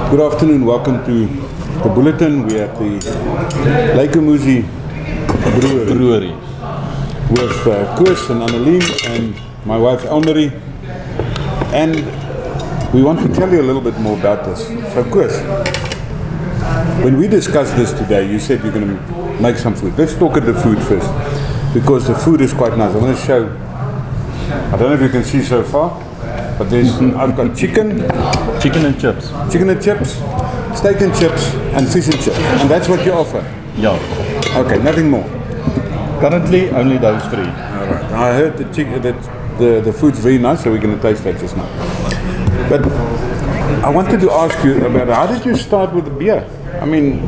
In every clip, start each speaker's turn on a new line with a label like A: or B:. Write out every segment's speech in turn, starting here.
A: Good afternoon, welcome to the Bulletin. We're at the Lake Umuzi Brewery with Koos and Annelien and my wife Elmarie, and we want to tell you a little bit more about this. So Koos, when we discussed this today, you said you're going to make some food. Let's talk at the food first, because the food is quite nice. I want to show, I don't know if you can see so far, but I've got chicken and chips, steak and chips, and fish and chips, and that's what you offer?
B: Yeah.
A: Okay, nothing more?
B: Currently, only those three.
A: All right. I heard that the food's very nice, so we're going to taste that just now. But I wanted to ask you about how did you start with the beer? I mean,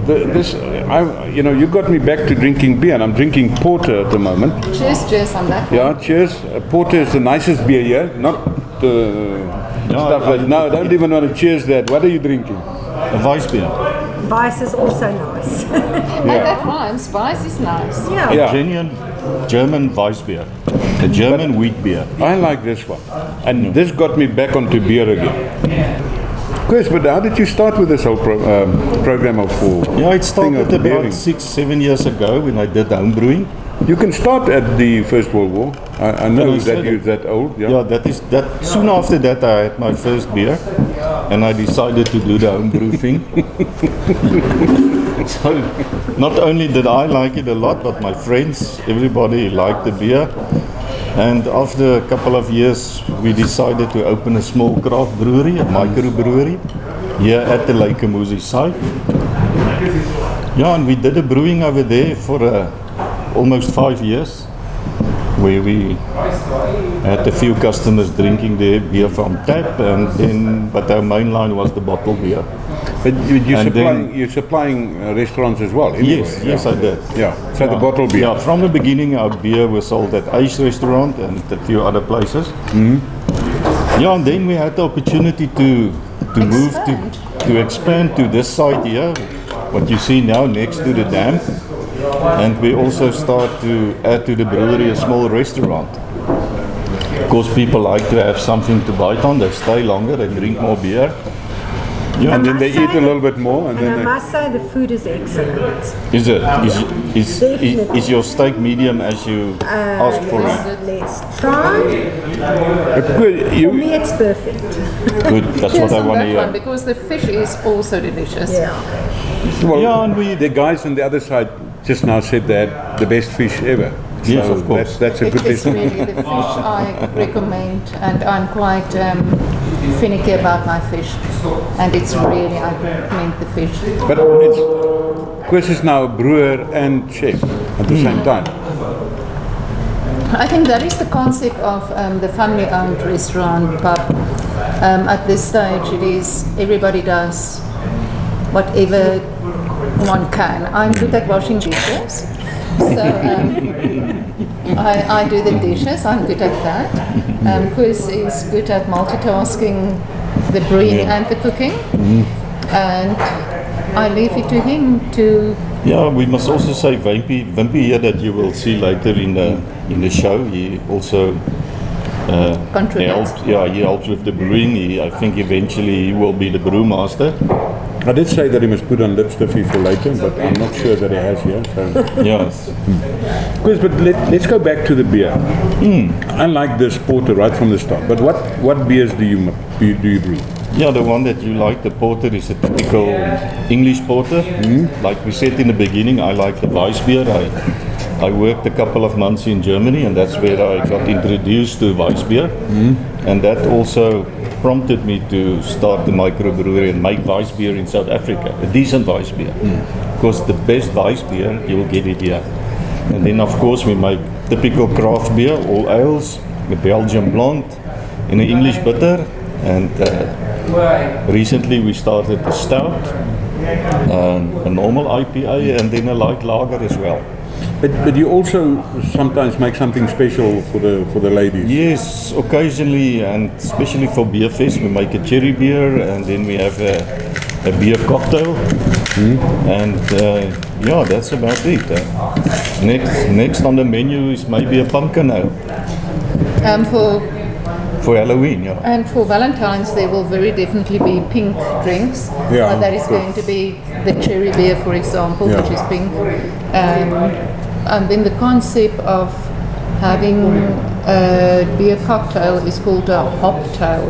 A: you got me back to drinking beer, and I'm drinking porter at the moment.
C: Cheers on that.
A: Yeah, cheers. Porter is the nicest beer here, not stuff like. No, don't even want to cheers that. What are you drinking?
B: A Weiss beer.
D: Weiss is also nice.
C: That rhymes. Weiss is nice.
D: Yeah.
B: A genuine German Weiss beer. A German wheat beer.
A: I like this one. And this got me back onto beer again. Chris, but how did you start with this whole program of
B: Yeah, it started about
A: beering?
B: 6-7 years ago when I did home brewing.
A: You can start at the First World War. I know that you're that old.
B: Yeah, that. Soon after that, I had my first beer, and I decided to do the home brew thing. So, not only did I like it a lot, but my friends, everybody liked the beer. And after a couple of years, we decided to open a small craft brewery, a microbrewery, here at the Lake Umuzi site. Yeah, and we did a brewing over there for almost 5 years, where we had a few customers drinking their beer from tap, but our main line was the bottled beer.
A: But you're supplying restaurants as well? Anyway,
B: Yes, I did.
A: Yeah, so the bottled beer.
B: Yeah, from the beginning our beer was sold at Eish restaurant and a few other places. Mm-hmm. Yeah, and then we had the opportunity to move to expand to this site here, what you see now next to the dam. And we also start to add to the brewery a small restaurant. Of course, people like to have something to bite on. They stay longer, they drink more beer.
A: Yeah, and then they eat a little bit more. And
D: I must say the food is excellent.
B: Is it? Is your steak medium as you asked for it?
D: Let's try. For me it's perfect.
B: Good, that's what I want to hear.
C: Because the fish is also delicious.
D: Yeah.
A: Well,
B: yeah, and
A: the guys on the other side just now said they had the best fish ever.
B: Yes,
A: so
B: of course.
A: That's a good
C: It's
A: lesson.
C: really the fish I recommend, and I'm quite finicky about my fish, and I recommend the fish.
A: But Chris is now a brewer and chef at the same time.
C: I think that is the concept of the family-owned restaurant pub. At this stage, it is everybody does whatever one can. I'm good at washing dishes, so I do the dishes. I'm good at that. Koos is good at multitasking, the brewing and the cooking, and I leave it to him to.
B: Yeah, we must also say Wimpy here that you will see later in the show. He also
C: contributes.
B: He helps with the brewing. I think eventually he will be the brewmaster.
A: I did say that he must put on lipstick for later, but I'm not sure that he has here. So.
B: Yes.
A: Chris, but let's go back to the beer. I like this porter right from the start. But what beers do you brew?
B: Yeah, the one that you like, the porter, is a typical English porter. Like we said in the beginning, I like the Weiss beer. I worked a couple of months in Germany, and that's where I got introduced to Weiss beer. And that also prompted me to start the microbrewery and make Weiss beer in South Africa, a decent Weiss beer. Because the best Weiss beer, you will get it here. And then of course we make typical craft beer, all ales, a Belgian blonde, and an English bitter. And recently we started a stout, a normal IPA, and then a light lager as well.
A: But you also sometimes make something special for the ladies.
B: Yes, occasionally, and especially for Beer Fest, we make a cherry beer, and then we have a beer cocktail, and yeah, that's about it. Next on the menu is maybe a pumpkin ale.
C: For
B: For Halloween, yeah.
C: And for Valentine's, there will very definitely be pink drinks.
A: Yeah,
C: But that is
A: of course.
C: going to be the cherry beer, for example,
A: Yeah.
C: which is pink. And then the concept of having a beer cocktail is called a hop tail.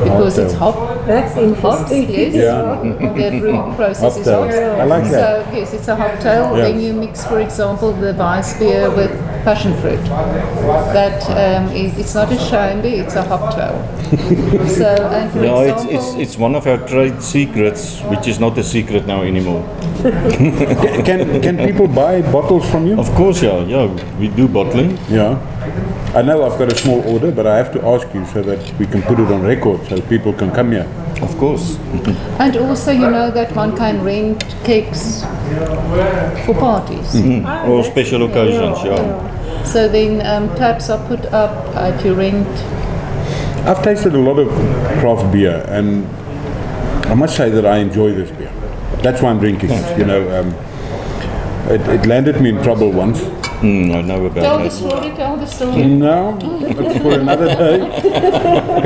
C: Because it's hop.
D: That's
C: Hops,
D: interesting.
C: yes.
A: Yeah.
C: The brewing process is
A: Hop
C: hops.
A: tail. I like that.
C: So yes, it's a hop tail.
A: Yeah.
C: Then you mix, for example, the Weiss beer with passion fruit. That it's not a shandy, it's a hop tail. So, and for
B: No,
C: example,
B: it's one of our trade secrets, which is not a secret now anymore.
A: Can people buy bottles from you?
B: Of course, yeah, we do bottling.
A: Yeah. I know I've got a small order, but I have to ask you so that we can put it on record so people can come here.
B: Of course.
C: and also you know that one can rent cakes for parties.
B: Or special occasions, yeah.
C: So then taps are put up at your rent.
A: I've tasted a lot of craft beer, and I must say that I enjoy this beer. That's why I'm drinking it. You know, it landed me in trouble once.
B: I know about
C: Tell the
B: that.
C: story, tell the story.
A: No, it's for another day.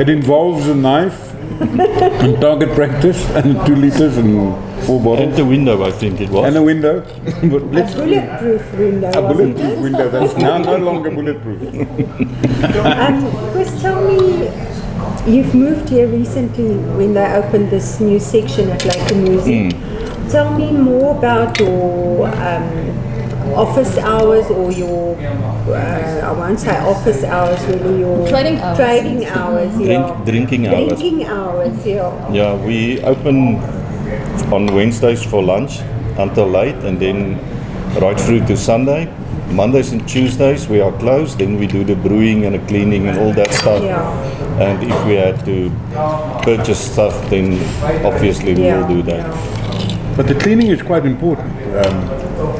A: It involves a knife, and target practice, and 2 liters and 4
B: And
A: bottles,
B: the window, I think it was.
A: and a window. But
D: A
A: let's
D: bulletproof window.
A: a
D: wasn't
A: bulletproof window that's now no longer bulletproof.
D: Chris, tell me, you've moved here recently when they opened this new section at Lake Umuzi. Tell me more about your office hours or your, I won't say office hours, really your
C: Trading hours.
D: Trading hours, yeah.
B: Drinking hours.
D: Drinking hours, yeah.
B: Yeah, we open on Wednesdays for lunch until late, and then right through to Sunday. Mondays and Tuesdays we are closed, then we do the brewing and the cleaning and all that stuff.
D: Yeah.
B: And if we had to purchase stuff, then obviously we will do that.
A: But the cleaning is quite important.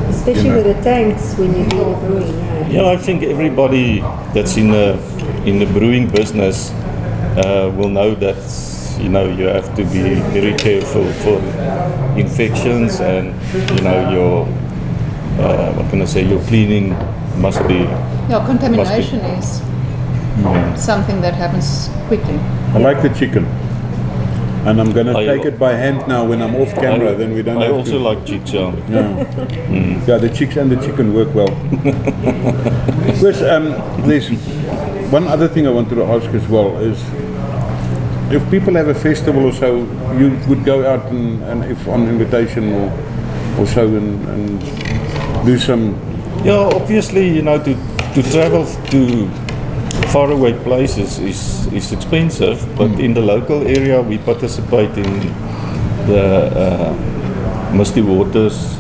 D: Especially with the tanks when you do the brewing.
B: Yeah, I think everybody that's in the brewing business will know that you have to be very careful for infections, and your what can I say, your cleaning must be.
C: Yeah, contamination is something that happens quickly.
A: I like the chicken. And I'm going to
B: I-
A: take it by hand now when I'm off camera, then we don't
B: I
A: have
B: also
A: to.
B: like chicks, yeah.
A: Yeah, the chicks and the chicken work well. Chris, there's one other thing I wanted to ask as well is, if people have a festival or so, you would go out and if on invitation or so and do some.
B: Yeah, obviously, to travel to faraway places is expensive, but in the local area we participate in the Misty Waters,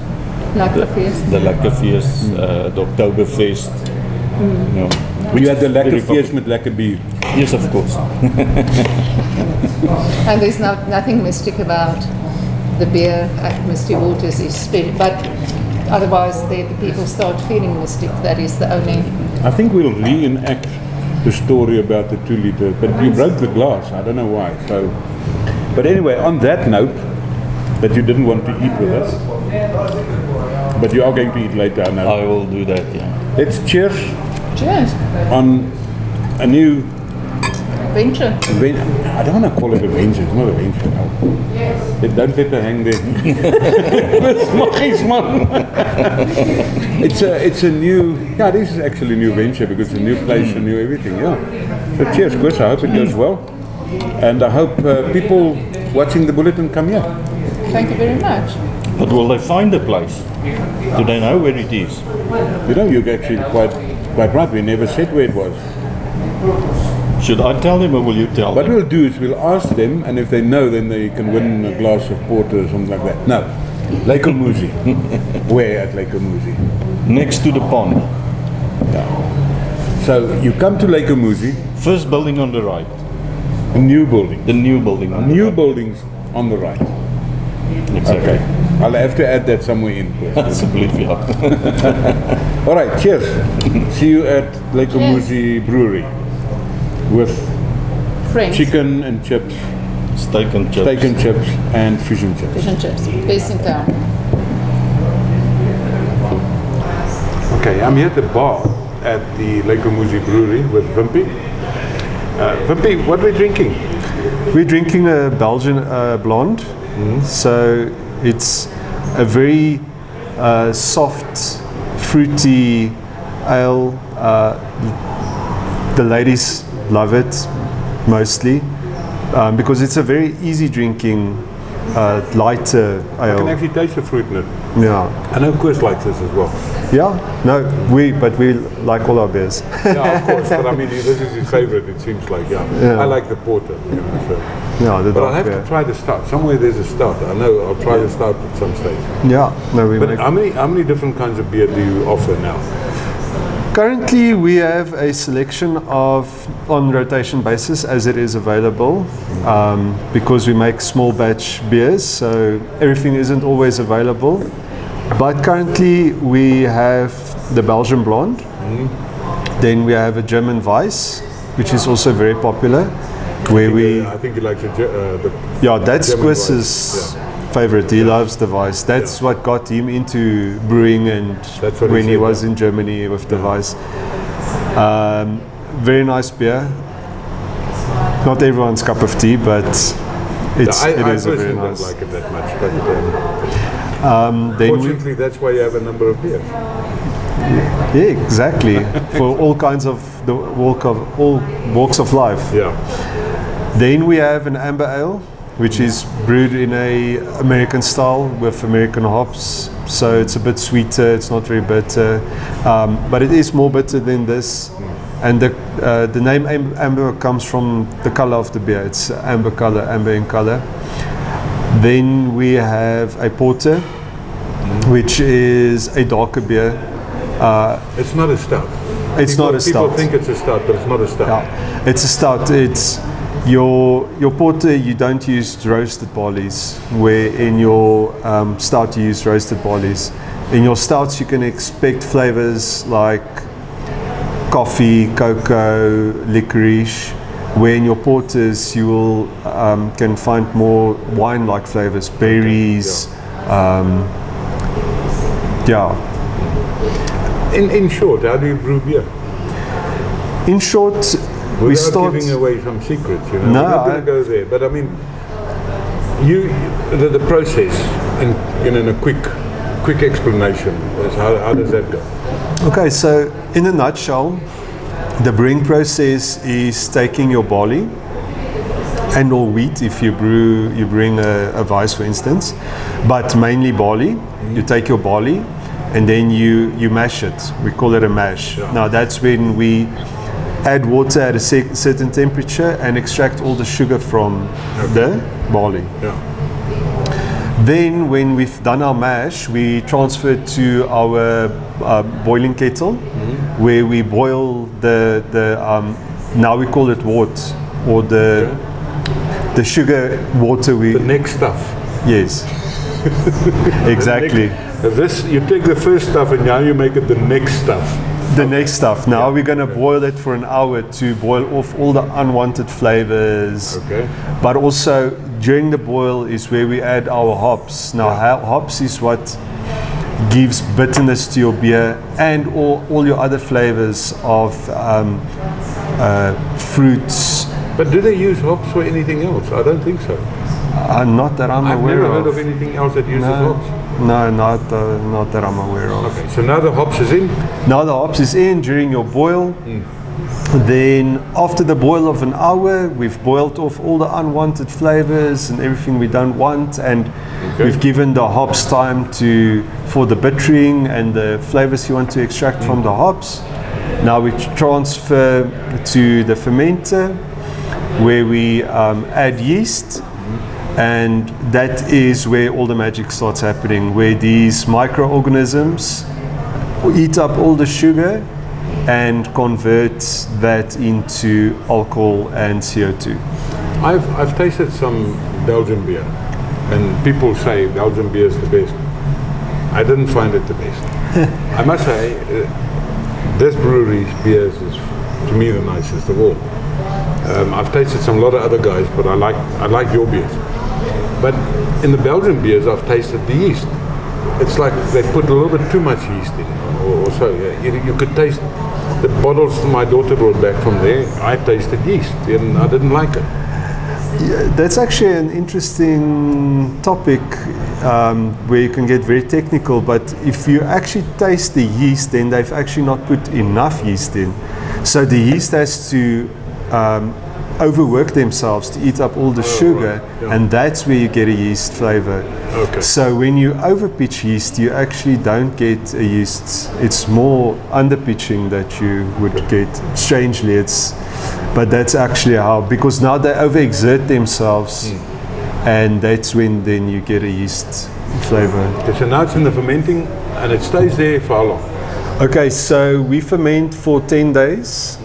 C: Lakkerfeest.
B: the Lakkerfeest, the Oktoberfest.
A: You had the lekker
B: very
A: feest met lekker bier.
B: Yes, of course.
C: And there's nothing mystic about the beer at Misty Waters, but otherwise the people start feeling mystic. That is the only.
A: I think we'll reenact the story about the 2 liter, but you broke the glass. I don't know why. So, but anyway, on that note, that you didn't want to eat with us, but you are going to eat later. I know.
B: I will do that, yeah.
A: Let's cheers
C: Cheers.
A: on a new
C: Venture.
A: I don't want to call it a venture. It's not a venture. No. Don't let her hang there. It's a new. Yeah, this is actually a new venture because it's a new place, a new everything. Yeah. So cheers, Chris. I hope it goes well, and I hope people watching the bulletin come here.
C: Thank you very much.
B: But will they find the place? Do they know where it is?
A: You know, you're actually quite right. We never said where it was.
B: Should I tell them or will you tell
A: What
B: them?
A: we'll do is we'll ask them, and if they know, then they can win a glass of porter or something like that. No, Lake Umuzi. Where at Lake Umuzi?
B: Next to the pond.
A: So you come to Lake Umuzi,
B: First building on the right.
A: a new building.
B: The new building on the
A: New
B: right.
A: buildings on the right.
B: Exactly.
A: Okay. I'll have to add that somewhere in.
B: Absolutely. Yeah.
A: All right, cheers. See you at Lake Umuzi Brewery with
C: Friends.
A: chicken and chips,
B: Steak and chips.
A: steak and chips, and fish and chips.
C: Fish and chips. Best in town.
A: Okay, I'm here at the bar at the Lake Umuzi Brewery with Wimpy. Vippy, what are we drinking?
E: We're drinking a Belgian blonde. So it's a very soft, fruity ale. The ladies love it mostly because it's a very easy drinking, lighter
A: I can
E: ale.
A: actually taste the fruit in it.
E: Yeah,
A: I know Koos likes this as well.
E: yeah. No, we like all our beers.
A: Yeah, of course, but I mean, this is his favorite, it seems like,
E: Yeah.
A: I like the porter, you know, so.
E: Yeah, the
A: But I'll
E: dark
A: have
E: beer.
A: to try the stout. Somewhere there's a stout. I know I'll try the stout at some stage.
E: Yeah, no, we
A: But
E: make.
A: how many different kinds of beer do you offer now?
E: Currently, we have a selection of on rotation basis as it is available, because we make small batch beers, so everything isn't always available. But currently, we have the Belgian blonde. Then we have a German Weiss, which is also very popular. Where
A: I think he likes the
E: yeah, that's
A: German
E: Koos's
A: Weiss,
E: favorite. He loves the Weiss. That's what got him into brewing, and
A: That's what he
E: when he
A: said,
E: was in Germany with the Weiss. Very nice beer. Not everyone's cup of tea, but it is
A: I
E: a very
A: personally
E: nice.
A: don't like it that much, but
E: Then we,
A: fortunately that's why you have a number of beers.
E: yeah, exactly. For all kinds of all walks of life.
A: Yeah.
E: Then we have an amber ale, which is brewed in a American style with American hops. So it's a bit sweeter. It's not very bitter, but it is more bitter than this. And the name amber comes from the color of the beer. It's amber color, amber in color. Then we have a porter, which is a darker beer.
A: It's not a stout.
E: It's not a
A: People
E: stout.
A: think it's a stout, but it's not a stout.
E: Yeah, it's a stout. It's your porter. You don't use roasted barleys, where in your stout you use roasted barleys. In your stouts you can expect flavors like coffee, cocoa, licorice. Where in your porters you will can find more wine-like flavors, berries. Yeah.
A: In short, how do you brew beer?
E: In short, we
A: Without
E: start.
A: giving away some secrets, you know.
E: No,
A: We're not going to go there, but I mean, the process, in a quick explanation, is how does that go?
E: Okay, so in a nutshell, the brewing process is taking your barley and or wheat if you bring a Weiss, for instance, but mainly barley. You take your barley and then you mash it. We call it a mash.
A: Yeah.
E: Now that's when we add water at a certain temperature and extract all the sugar from the barley.
A: Yeah.
E: Then when we've done our mash, we transfer it to our boiling kettle, where we boil the now we call it wort, or the sugar water.
A: The next stuff.
E: Yes, exactly.
A: This, you take the first stuff and now you make it the next stuff.
E: The next stuff. Now we're going to boil it for an hour to boil off all the unwanted flavors.
A: Okay.
E: But also during the boil is where we add our hops. Now hops is what gives bitterness to your beer and all your other flavors of fruits.
A: But do they use hops for anything else? I don't think so.
E: Not that I'm
A: I've
E: aware
A: never heard
E: of.
A: of anything else that uses hops.
E: No, not that I'm aware of.
A: Okay, so now the hops is in.
E: Now the hops is in during your boil. Then after the boil of an hour, we've boiled off all the unwanted flavors and everything we don't want, and we've given the hops time for the bittering and the flavors you want to extract from the hops. Now we transfer to the fermenter, where we add yeast. And that is where all the magic starts happening, where these microorganisms eat up all the sugar and convert that into alcohol and CO2.
A: I've tasted some Belgian beer, and people say Belgian beer is the best. I didn't find it the best. I must say, this brewery's beers is, to me, the nicest of all. I've tasted a lot of other guys, but I like your beers. But in the Belgian beers, I've tasted the yeast. it's like they put a little bit too much yeast in, or so. You could taste the bottles my daughter brought back from there. I tasted yeast, and I didn't like it.
E: Yeah, that's actually an interesting topic where you can get very technical, but if you actually taste the yeast, then they've actually not put enough yeast in. So the yeast has to overwork themselves to eat up all the sugar, and that's where you get a yeast flavor.
A: Okay.
E: So when you overpitch yeast, you actually don't get a yeast. It's more underpitching that you would get. Strangely, but that's actually how, because now they overexert themselves, and that's when then you get a yeast flavor.
A: Okay, so now it's in the fermenting, and it stays there for how long?
E: Okay, so we ferment for 10 days,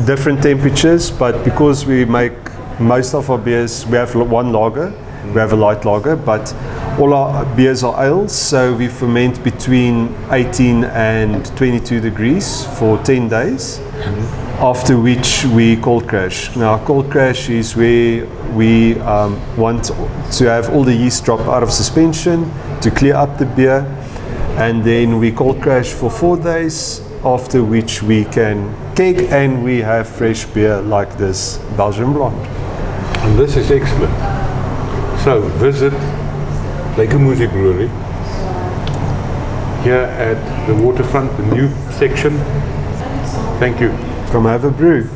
E: different temperatures, but because we make most of our beers, we have one lager, we have a light lager, but all our beers are ales, so we ferment between 18 and 22 degrees for 10 days, after which we cold crash. Now, cold crash is where we want to have all the yeast drop out of suspension to clear up the beer, and then we cold crash for 4 days, after which we can keg and we have fresh beer like this Belgian blonde.
A: And this is excellent. So visit Lake Umuzi Brewery here at the waterfront, the new section. Thank you.
E: Come have a brew.